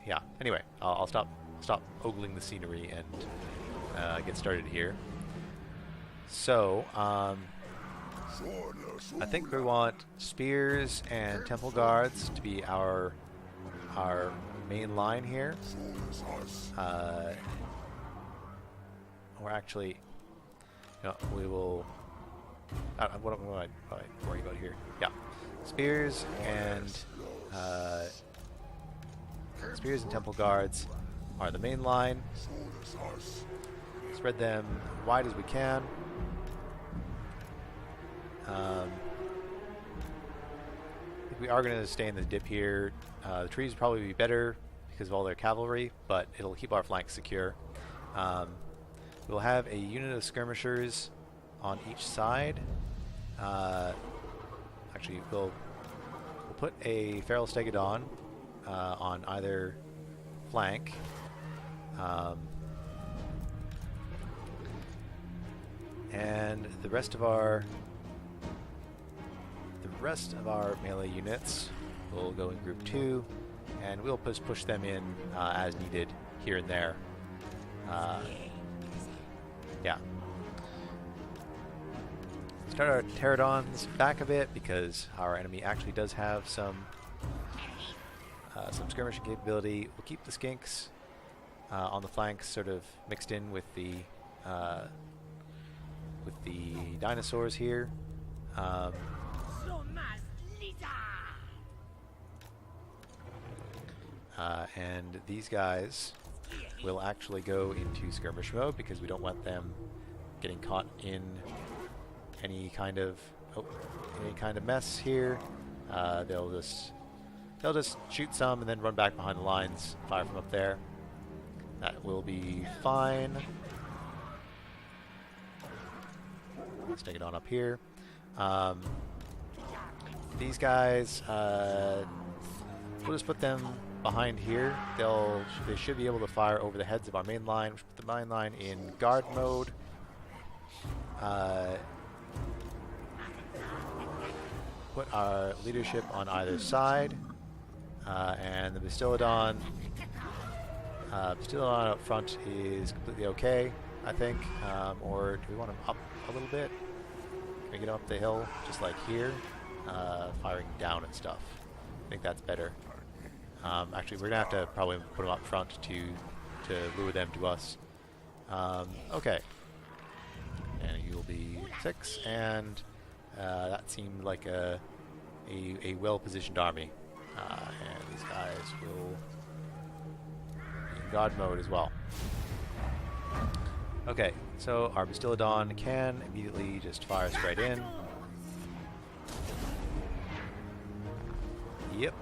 yeah. Anyway, I'll stop ogling the scenery and get started here. So, I think we want spears and temple guards to be our main line here. Or actually, no, we will. What am I worried about here? Yeah, spears and temple guards are the main line. Spread them wide as we can. If we are going to stay in the dip here, the trees will probably be better because of all their cavalry, but it'll keep our flanks secure. We'll have a unit of skirmishers on each side. Actually, we'll put a feral stegodon on either flank. And the rest of our melee units will go in group 2, and we'll push them in as needed here and there. Yeah. Start our pterodons back a bit because our enemy actually does have some skirmishing capability. We'll keep the skinks on the flanks, sort of mixed in with the dinosaurs here. And these guys will actually go into skirmish mode because we don't want them getting caught in any kind of mess here. They'll just shoot some and then run back behind the lines, fire from up there. That will be fine. Let's take it on up here. These guys, we'll just put them behind here. They should be able to fire over the heads of our main line. We'll put the main line in guard mode. Put our leadership on either side, and the Bastillodon up front is completely okay, I think. Or do we want him up a little bit? Can we get him up the hill, just like here, firing down and stuff? I think that's better. Actually, we're gonna have to probably put them up front to lure them to us. Okay. And you'll be 6, and that seemed like a well-positioned army. And these guys will be in God mode as well. Okay, so our Bastillodon can immediately just fire straight in. Yep.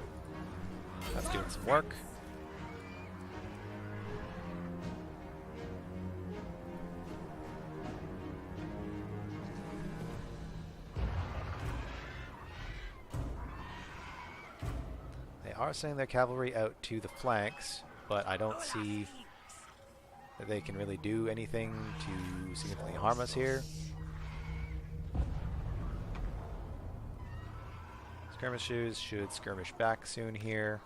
That's doing some work. They are sending their cavalry out to the flanks, but I don't see that they can really do anything to significantly harm us here. Skirmishers should skirmish back soon here.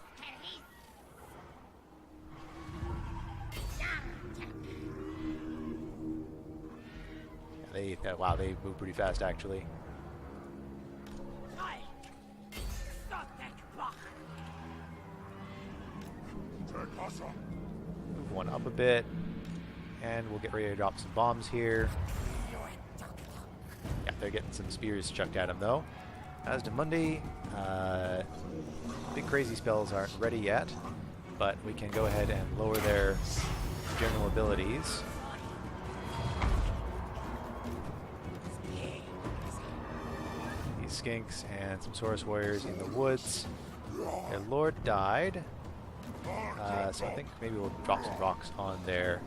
Yeah, wow, they move pretty fast actually. Move one up a bit, and we'll get ready to drop some bombs here. Yeah, they're getting some spears chucked at them though. As to Mundi, big crazy spells aren't ready yet, but we can go ahead and lower their general abilities. These skinks and some Saurus warriors in the woods. Their lord died, so I think maybe we'll drop some rocks on their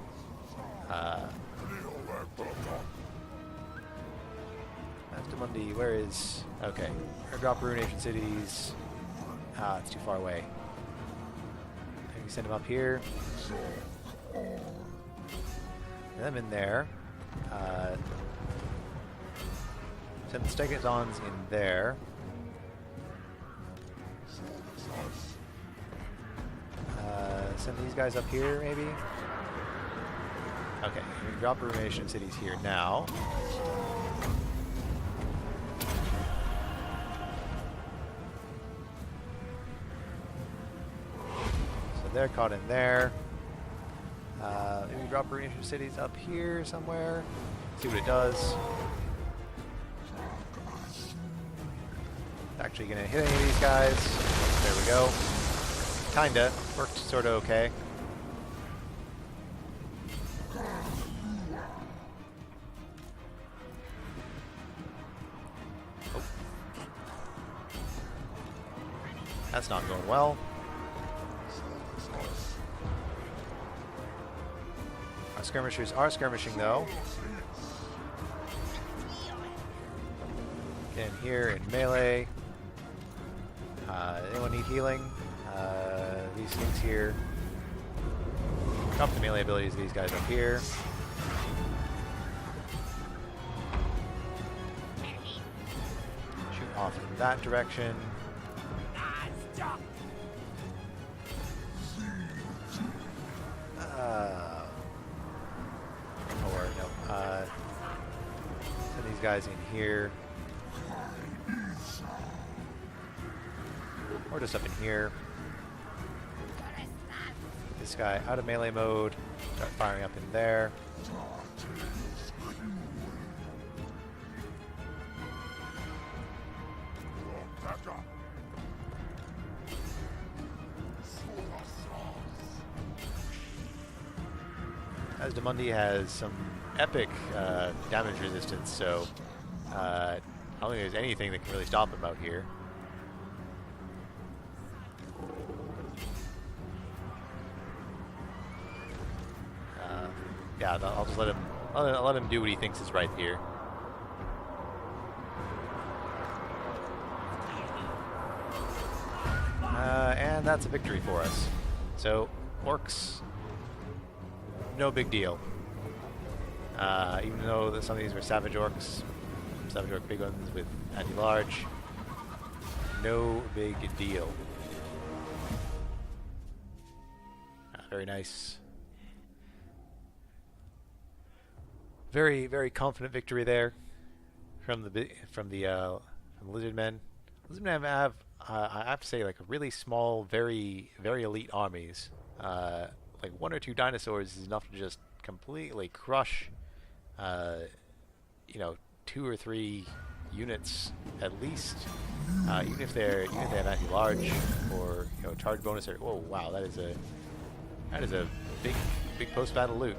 Mundi, where is... Okay. Airdrop Ruination Cities. Ah, it's too far away. Maybe send them up here. Get them in there. Send the Stegodons in there. Send these guys up here, maybe? Okay, we can drop Ruination Cities here now. They're caught in there. Maybe drop Ruination Cities up here somewhere. See what it does. Actually gonna hit any of these guys. There we go. Kinda. Worked sorta okay. Oh. That's not going well. Skirmishers are skirmishing though. Get in here in melee. Anyone need healing? These things here. Drop the melee abilities of these guys up here. Shoot off in that direction. Send these guys in here. Or just up in here. Get this guy out of melee mode. Start firing up in there. As Mundi has some epic damage resistance, so I don't think there's anything that can really stop him out here. Yeah, I'll just let him. I'll let him do what he thinks is right here. And that's a victory for us. So orcs, no big deal. Even though some of these were savage orcs, savage orc big ones with anti-large, no big deal. Very nice. Very, very confident victory there from the Lizardmen. Lizardmen have I have to say, like a really small, very elite armies. Like one or two dinosaurs is enough to just completely crush, uh, you know, two or three units at least. Even if they're anti-large or charge bonus or whoa wow that is a big post-battle loot.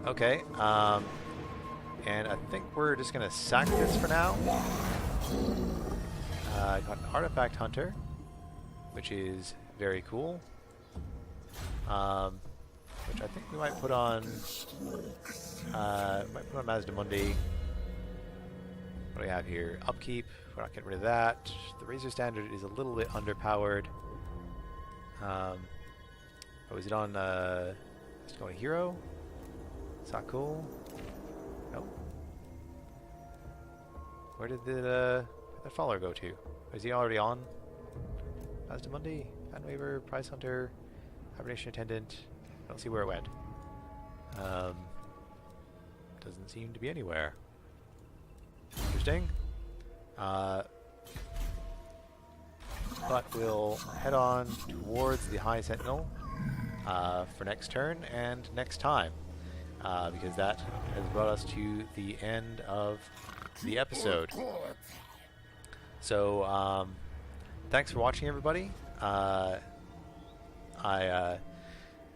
Okay, and I think we're just gonna sack this for now. I got an artifact hunter, which is very cool. Which I think we might put on. Mazdamundi. What do we have here? Upkeep. We're not getting rid of that. The Razor Standard is a little bit underpowered. Oh, is it on? Just going hero. It's not cool. Nope. Where did the follower go to? Is he already on? Mazdamundi, Fanwaver, Prize Hunter, Hibernation Attendant. I don't see where it went. Doesn't seem to be anywhere. Interesting. But we'll head on towards the High Sentinel for next turn and next time. Because that has brought us to the end of the episode. So, thanks for watching, everybody. I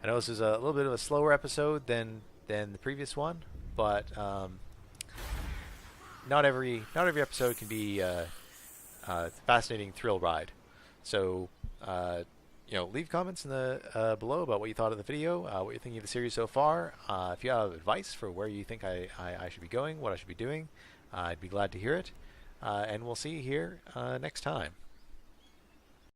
know this is a little bit of a slower episode than the previous one, but not every episode can be a fascinating thrill ride. So, leave comments in the below about what you thought of the video, what you're thinking of the series so far. If you have advice for where you think I should be going, what I should be doing, I'd be glad to hear it. And we'll see you here next time.